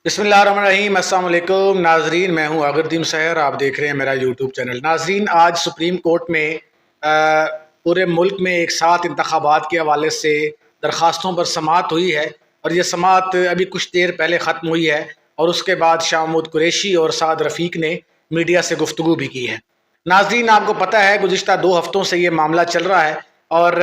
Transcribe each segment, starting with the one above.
بسم اللہ الرحمن الرحیم۔ السلام علیکم ناظرین، میں ہوں اغردین سحر، آپ دیکھ رہے ہیں میرا یوٹیوب چینل۔ ناظرین، آج سپریم کورٹ میں پورے ملک میں ایک ساتھ انتخابات کے حوالے سے درخواستوں پر سماعت ہوئی ہے، اور یہ سماعت ابھی کچھ دیر پہلے ختم ہوئی ہے، اور اس کے بعد شاہ محمود قریشی اور سعد رفیق نے میڈیا سے گفتگو بھی کی ہے۔ ناظرین، آپ کو پتہ ہے گزشتہ 2 ہفتوں سے یہ معاملہ چل رہا ہے، اور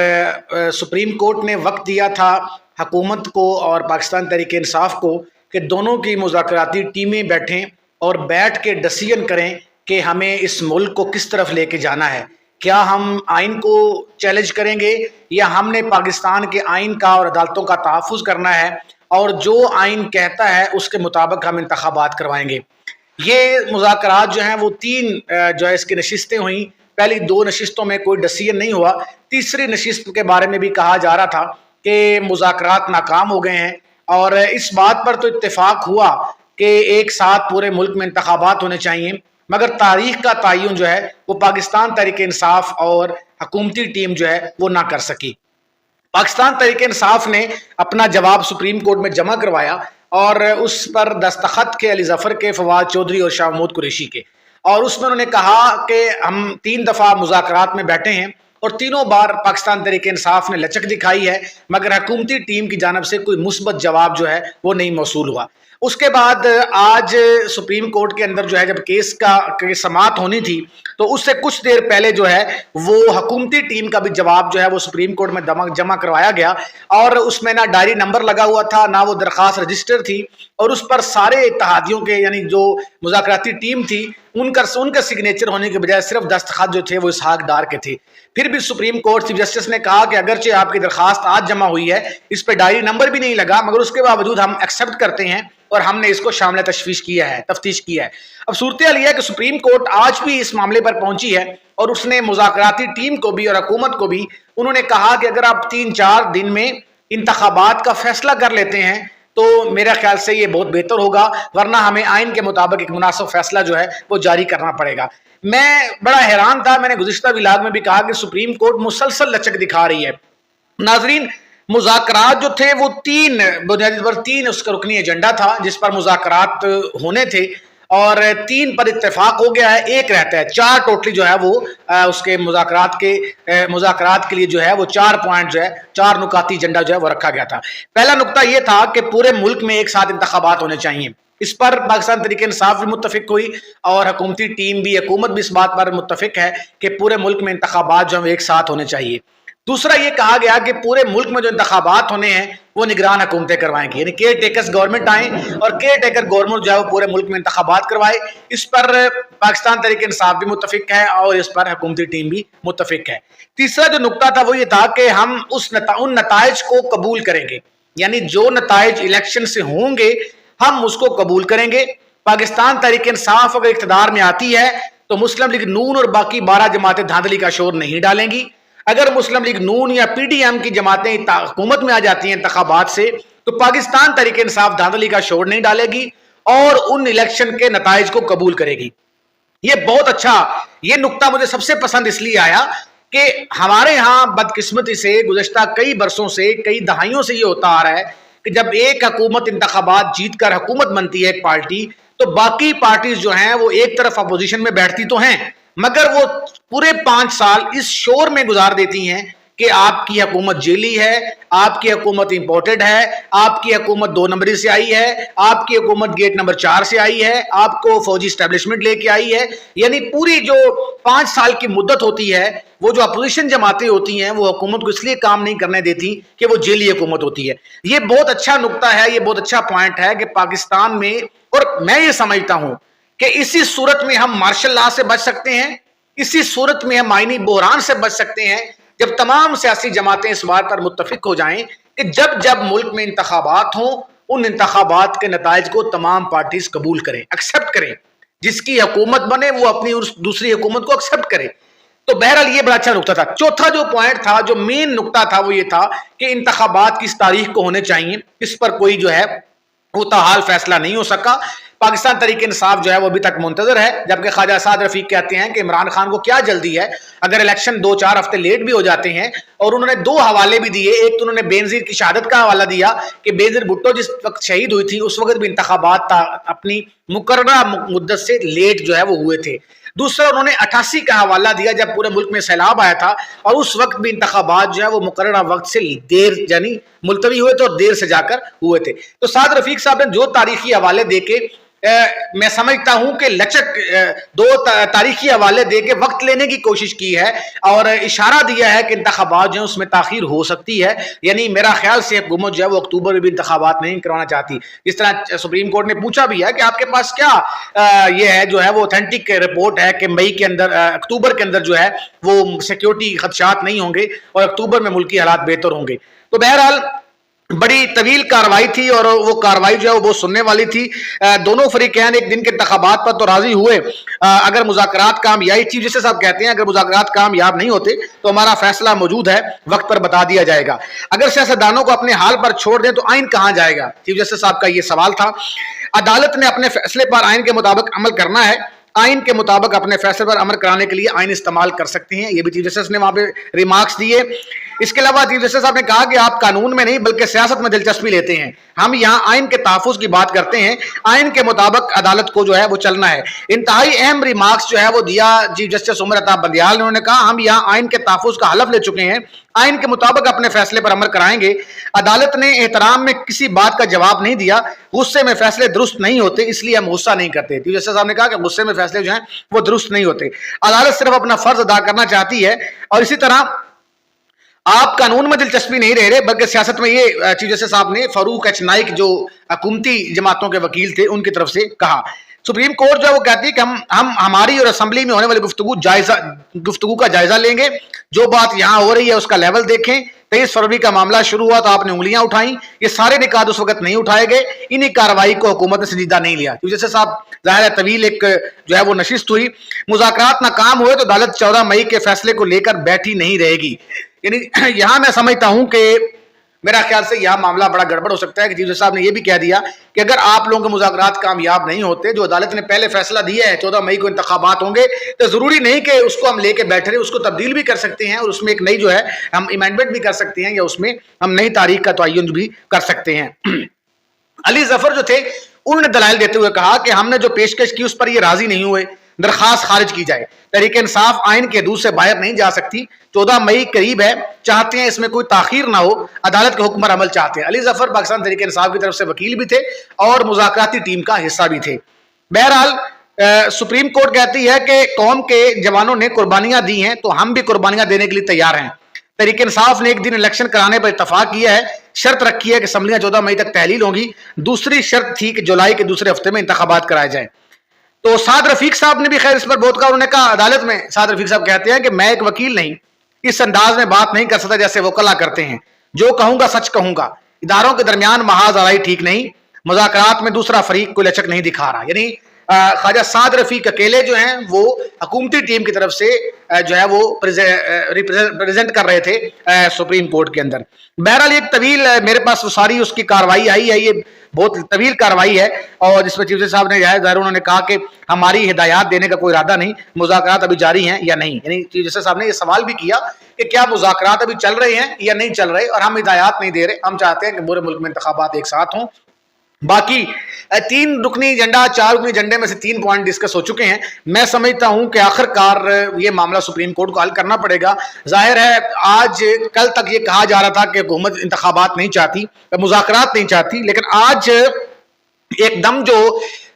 سپریم کورٹ نے وقت دیا تھا حکومت کو اور پاکستان تحریک انصاف کو کہ دونوں کی مذاکراتی ٹیمیں بیٹھیں اور بیٹھ کے ڈسیژن کریں کہ ہمیں اس ملک کو کس طرف لے کے جانا ہے۔ کیا ہم آئین کو چیلنج کریں گے، یا ہم نے پاکستان کے آئین کا اور عدالتوں کا تحفظ کرنا ہے، اور جو آئین کہتا ہے اس کے مطابق ہم انتخابات کروائیں گے۔ یہ مذاکرات جو ہیں وہ 3 جو ہے اس کی نشستیں ہوئیں۔ پہلی 2 نشستوں میں کوئی ڈسیژن نہیں ہوا۔ تیسری نشست کے بارے میں بھی کہا جا رہا تھا کہ مذاکرات ناکام ہو گئے ہیں، اور اس بات پر تو اتفاق ہوا کہ ایک ساتھ پورے ملک میں انتخابات ہونے چاہیے، مگر تاریخ کا تعین جو ہے وہ پاکستان تحریک انصاف اور حکومتی ٹیم جو ہے وہ نہ کر سکی۔ پاکستان تحریک انصاف نے اپنا جواب سپریم کورٹ میں جمع کروایا، اور اس پر دستخط کے علی ظفر کے، فواد چودھری اور شاہ محمود قریشی کے، اور اس میں انہوں نے کہا کہ ہم 3 دفعہ مذاکرات میں بیٹھے ہیں، اور تینوں بار پاکستان تحریک انصاف نے لچک دکھائی ہے، مگر حکومتی ٹیم کی جانب سے کوئی مثبت جواب جو ہے وہ نہیں موصول ہوا۔ اس کے بعد آج سپریم کورٹ کے اندر جو ہے جب کیس سماعت ہونی تھی، تو اس سے کچھ دیر پہلے جو ہے وہ حکومتی ٹیم کا بھی جواب جو ہے وہ سپریم کورٹ میں جمع کروایا گیا، اور اس میں نہ ڈائری نمبر لگا ہوا تھا، نہ وہ درخواست رجسٹر تھی، اور اس پر سارے اتحادیوں کے، یعنی جو مذاکراتی ٹیم تھی، ان کا سگنیچر ہونے کے بجائے صرف دستخط جو تھے وہ اسحاق ڈار کے تھے۔ پھر بھی سپریم کورٹ چیف جسٹس نے کہا کہ اگرچہ آپ کی درخواست آج جمع ہوئی ہے، اس پہ ڈائری نمبر بھی نہیں لگا، مگر اس کے باوجود ہم ایکسیپٹ کرتے ہیں، اور ہم نے اس کو شامل تفتیش کیا ہے۔ اب صورتحال یہ ہے کہ سپریم کورٹ آج بھی اس معاملے پر پہنچی ہے، اور اس نے مذاکراتی ٹیم کو بھی اور حکومت کو بھی انہوں نے کہا کہ اگر آپ 3-4 دن میں انتخابات کا فیصلہ کر لیتے ہیں تو میرا خیال سے یہ بہت بہتر ہوگا، ورنہ ہمیں آئین کے مطابق ایک مناسب فیصلہ جو ہے وہ جاری کرنا پڑے گا۔ میں بڑا حیران تھا، میں نے گزشتہ ولاگ میں بھی کہا کہ سپریم کورٹ مسلسل لچک دکھا رہی ہے۔ ناظرین، مذاکرات جو تھے وہ 3 بنیادی پر 3 اس کا رکنی ایجنڈا تھا جس پر مذاکرات ہونے تھے، اور 3 پر اتفاق ہو گیا ہے، 1 رہتا ہے، 4 ٹوٹلی جو ہے وہ اس کے مذاکرات کے لیے جو ہے وہ 4 پوائنٹ جو ہے، 4 نکاتی ایجنڈا جو ہے وہ رکھا گیا تھا۔ پہلا نقطہ یہ تھا کہ پورے ملک میں ایک ساتھ انتخابات ہونے چاہیے۔ اس پر پاکستان تحریک انصاف بھی متفق ہوئی، اور حکومتی ٹیم بھی، حکومت بھی اس بات پر متفق ہے کہ پورے ملک میں انتخابات جو ہیں ایک ساتھ ہونے چاہیے۔ دوسرا یہ کہا گیا کہ پورے ملک میں جو انتخابات ہونے ہیں وہ نگران حکومتیں کروائیں گی، یعنی کیئر ٹیکرز گورنمنٹ آئیں، اور کیئر ٹیکر گورنمنٹ جو ہے وہ پورے ملک میں انتخابات کروائے۔ اس پر پاکستان تحریک انصاف بھی متفق ہے، اور اس پر حکومتی ٹیم بھی متفق ہے۔ تیسرا جو نقطہ تھا وہ یہ تھا کہ ہم ان نتائج کو قبول کریں گے، یعنی جو نتائج الیکشن سے ہوں گے ہم اس کو قبول کریں گے۔ پاکستان تحریک انصاف اگر اقتدار میں آتی ہے تو مسلم لیگ نون اور باقی 12 جماعتیں دھاندلی کا شور نہیں ڈالیں گی۔ اگر مسلم لیگ نون یا پی ڈی ایم کی جماعتیں حکومت میں آ جاتی ہیں انتخابات سے، تو پاکستان تحریک انصاف دھاندلی کا شور نہیں ڈالے گی اور ان الیکشن کے نتائج کو قبول کرے گی۔ یہ بہت اچھا، یہ نقطہ مجھے سب سے پسند اس لیے آیا کہ ہمارے ہاں بدقسمتی سے گزشتہ کئی برسوں سے، کئی دہائیوں سے یہ ہوتا آ رہا ہے کہ جب ایک حکومت انتخابات جیت کر حکومت بنتی ہے ایک پارٹی، تو باقی پارٹیز جو ہیں وہ ایک طرف اپوزیشن میں بیٹھتی تو ہیں، مگر وہ پورے 5 سال اس شور میں گزار دیتی ہیں کہ آپ کی حکومت جیلی ہے، آپ کی حکومت امپورٹڈ ہے، آپ کی حکومت 2 نمبری سے آئی ہے، آپ کی حکومت گیٹ نمبر 4 سے آئی ہے، آپ کو فوجی اسٹیبلشمنٹ لے کے آئی ہے۔ یعنی پوری جو 5 سال کی مدت ہوتی ہے، وہ جو اپوزیشن جماعتیں ہوتی ہیں وہ حکومت کو اس لیے کام نہیں کرنے دیتی کہ وہ جیلی حکومت ہوتی ہے۔ یہ بہت اچھا نقطہ ہے، یہ بہت اچھا پوائنٹ ہے کہ پاکستان میں، اور میں یہ سمجھتا ہوں کہ اسی صورت میں ہم مارشل لا سے بچ سکتے ہیں، اسی صورت میں ہم آئینی بحران سے بچ سکتے ہیں، جب تمام سیاسی جماعتیں اس بات پر متفق ہو جائیں کہ جب ملک میں انتخابات ہوں، ان انتخابات کے نتائج کو تمام پارٹیز قبول کریں، ایکسیپٹ کریں، جس کی حکومت بنے وہ اپنی دوسری حکومت کو ایکسیپٹ کرے۔ تو بہرحال یہ بڑا اچھا نقطہ تھا۔ چوتھا جو پوائنٹ تھا، جو مین نقطہ تھا، وہ یہ تھا کہ انتخابات کس تاریخ کو ہونے چاہیے، اس پر کوئی جو ہے وہ تاحال فیصلہ نہیں ہو سکا۔ पाकिस्तान तहरीक इंसाफ जो है वो अभी तक मुंतजर है, जबकि ख्वाजा साद रफीक कहते हैं कि इमरान खान को क्या जल्दी है, अगर इलेक्शन 2-4 हफ्ते लेट भी हो जाते हैं। और उन्होंने 2 हवाले भी दिए। एक तो उन्होंने बेनजीर की शहादत का हवाला दिया कि बेनजीर भुट्टो जिस वक्त शहीद हुई थी उस वक्त भी इंतखाबात अपनी मुकर्ररा मुद्दत से लेट जो है वो हुए थे। दूसरा उन्होंने 88 का हवाला दिया जब पूरे मुल्क में सैलाब आया था और उस वक्त भी इंतखाबात जो है वो मुकर्ररा वक्त से देर यानी मुलतवी हुए थे और देर से जाकर हुए थे। तो साद रफीक साहब ने जो तारीखी हवाले देके मैं समझता हूं कि लचक 2 तारीखी हवाले दे के वक्त लेने की कोशिश की है और इशारा दिया है कि इंतखाबात जो है उसमें ताखीर हो सकती है। यानी मेरा ख्याल से हुकूमत जो है वो अक्टूबर में भी इंतखाबात नहीं करवाना चाहती। इस तरह सुप्रीम कोर्ट ने पूछा भी है कि आपके पास क्या ये है जो है वो ऑथेंटिक रिपोर्ट है कि मई के अंदर अक्टूबर के अंदर जो है वो सिक्योरिटी खदशात नहीं होंगे और अक्टूबर में मुल्की हालात बेहतर होंगे। तो बहरहाल बड़ी तवील कार्रवाई थी और वो कार्रवाई जो है वो सुनने वाली थी। दोनों फरीकैन एक दिन के इंतखाबात पर तो राजी हुए। अगर मुज़ाकरात कामयाब, चीफ जस्टिस साहब कहते हैं अगर मुज़ाकरात कामयाब नहीं होते तो हमारा फैसला मौजूद है, वक्त पर बता दिया जाएगा। अगर सियासतदानों को अपने हाल पर छोड़ दें तो आइन कहां जाएगा, चीफ जस्टिस साहब का ये सवाल था। अदालत ने अपने फैसले पर आइन के मुताबिक अमल करना है, आइन के मुताबिक अपने फैसले पर अमल कराने के लिए आइन इस्तेमाल कर सकते हैं। ये भी चीफ जस्टिस ने वहां पे रिमार्क्स दिए। इसके अलावा चीफ जस्टिस साहब ने कहा कि आप कानून में नहीं बल्कि सियासत में दिलचस्पी लेते हैं, हम यहाँ आइन के तहफ़्फ़ुज़ की बात करते हैं, आइन के मुताबिक अदालत को जो है वो चलना है। इंतहाई अहम रिमार्क्स जो है वो दिया चीफ जस्टिस उमर अता बंदियाल ने। उन्होंने कहा हम यहाँ आइन के तहफ़्फ़ुज़ का हलफ ले चुके हैं, आइन के मुताबिक अपने फैसले पर अमल कराएंगे। अदालत ने एहतराम में किसी बात का जवाब नहीं दिया, गुस्से में फैसले दुरुस्त नहीं होते इसलिए हम गुस्सा नहीं करते। चीफ जस्टिस साहब ने कहा कि गुस्से में फैसले जो हैं वो दुरुस्त नहीं होते, अदालत सिर्फ अपना फर्ज अदा करना चाहती है। और इसी तरह आप कानून में दिलचस्पी नहीं रह रहे बल्कि सियासत में, ये चीफ जस्टिस साहब ने फारूक एच नाइक जो हुकूमती जमातों के वकील थे उनकी तरफ से कहा। सुप्रीम कोर्ट जो है वो कहती है कि हम हमारी और असेंबली में होने वाली गुफ्तगू का जायजा लेंगे, जो बात यहां हो रही है उसका लेवल देखें। 23 फरवरी का मामला शुरू हुआ तो आपने उंगलियां उठाई, ये सारे निकात उस वक्त नहीं उठाए गए, इन्हीं कार्रवाई को हुकूमत ने संजीदा नहीं लिया। चीफ जस्टिस साहब जाहिर है तवील एक जो है वो नशिस्त हुई। मुज़ाकरात नाकाम हुए तो अदालत 14 मई के फैसले को लेकर बैठी नहीं रहेगी। यानी यहां मैं समझता हूं कि मेरा ख्याल से यह मामला बड़ा गड़बड़ हो सकता है कि चीफ जस्टिस साहब ने यह भी कह दिया कि अगर आप लोगों के मुज़ाकरात कामयाब नहीं होते, जो अदालत ने पहले फैसला दिया है 14 मई को इंतखाबात होंगे, तो जरूरी नहीं कि उसको हम लेके बैठे रहे, उसको तब्दील भी कर सकते हैं और उसमें एक नई जो है हम अमेंडमेंट भी कर सकते हैं या उसमें हम नई तारीख का तयन भी कर सकते हैं। अली जफर जो थे उन्होंने दलाइल देते हुए कहा कि हमने जो पेशकश की उस पर ये राजी नहीं हुए, दरखास्त खारिज की जाए। तहरीक इंसाफ आइन के हदूद से बाहर नहीं जा सकती, 14 मई करीब है, चाहते हैं इसमें कोई ताखीर ना हो, अदालत के हुक्म पर अमल चाहते हैं। अली जफर पाकिस्तान तहरीक इंसाफ की तरफ से वकील भी थे और मुज़ाकराती टीम का हिस्सा भी थे। बहरहाल सुप्रीम कोर्ट कहती है कि कौम के जवानों ने कुर्बानियां दी हैं तो हम भी कुर्बानियां देने के लिए तैयार हैं। तहरीक इंसाफ ने एक दिन इलेक्शन कराने पर इत्तफाक किया है, शर्त रखी है कि असम्बलियां 14 मई तक तहलील होंगी, दूसरी शर्त थी कि जुलाई के दूसरे हफ्ते में इंतखाबात कराए जाए। तो साद रफीक साहब ने भी खैर इस पर बहुत कहा। उन्होंने कहा अदालत में साद रफीक साहब कहते हैं कि मैं एक वकील नहीं, इस अंदाज में बात नहीं कर सकता जैसे वो कला करते हैं, जो कहूंगा सच कहूंगा, इदारों के दरमियान महाज आराई ठीक नहीं, मुज़ाकरात में दूसरा फरीक कोई लचक नहीं दिखा रहा। यानी ख्वाजा साद रफीक अकेले जो हैं वो हुकूमती टीम की तरफ से जो है वो रिप्रेजेंट कर रहे थे सुप्रीम कोर्ट के अंदर। बहरहाल एक तवील मेरे पास सारी उसकी कार्रवाई आई है, ये बहुत तवील कार्रवाई है और जिसमें चीफ जस्टिस साहब ने जाहिर उन्होंने कहा कि हमारी हिदायत देने का कोई इरादा नहीं, मुज़ाकरात अभी जारी हैं या नहीं। यानी चीफ जस्टिस साहब ने ये सवाल भी किया कि क्या मुज़ाकरात अभी चल रहे हैं या नहीं चल रहे और हम हिदायत नहीं दे रहे, हम चाहते हैं कि पूरे मुल्क में इंतखाबात एक साथ हों। बाकी 3 रुकनी एजेंडा 4 रुकनी एजेंडे में से 3 पॉइंट डिस्कस हो चुके हैं। मैं समझता हूं कि आखिरकार ये मामला सुप्रीम कोर्ट को हल करना पड़ेगा। जाहिर है आज कल तक ये कहा जा रहा था कि हुकूमत इंतखाबात नहीं चाहती, मुज़ाकरात नहीं चाहती, लेकिन आज एकदम जो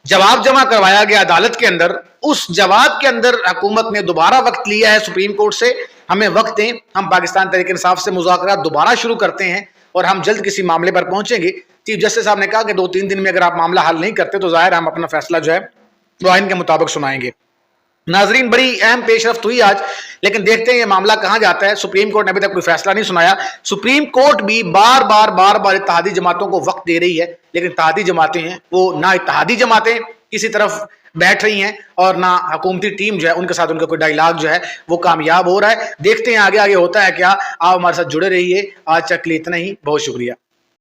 जवाब जमा करवाया गया अदालत के अंदर, उस जवाब के अंदर हुकूमत ने दोबारा वक्त लिया है सुप्रीम कोर्ट से, हमें वक्त दें, हम पाकिस्तान तहरीक इंसाफ से मुज़ाकरात दोबारा शुरू करते हैं और हम जल्द किसी मामले पर पहुंचेंगे। चीफ जस्टिस साहब ने कहा कि 2-3 दिन में अगर आप मामला हल नहीं करते तो जाहिर हम अपना फैसला जो है वो आइन के मुताबिक सुनाएंगे। नाजरीन बड़ी अहम पेशरफ्त हुई आज, लेकिन देखते हैं ये मामला कहां जाता है। सुप्रीम कोर्ट ने अभी तक कोई फैसला नहीं सुनाया। सुप्रीम कोर्ट भी बार बार इत्तेहादी जमातों को वक्त दे रही है, लेकिन इत्तेहादी जमातें हैं वो ना इत्तेहादी जमातें किसी तरफ बैठ रही हैं और ना हुकूमती टीम जो है उनके साथ उनका कोई डायलॉग जो है वो कामयाब हो रहा है। देखते हैं आगे आगे होता है क्या। आप हमारे साथ जुड़े रहिए। आज तक के लिए इतना ही, बहुत शुक्रिया।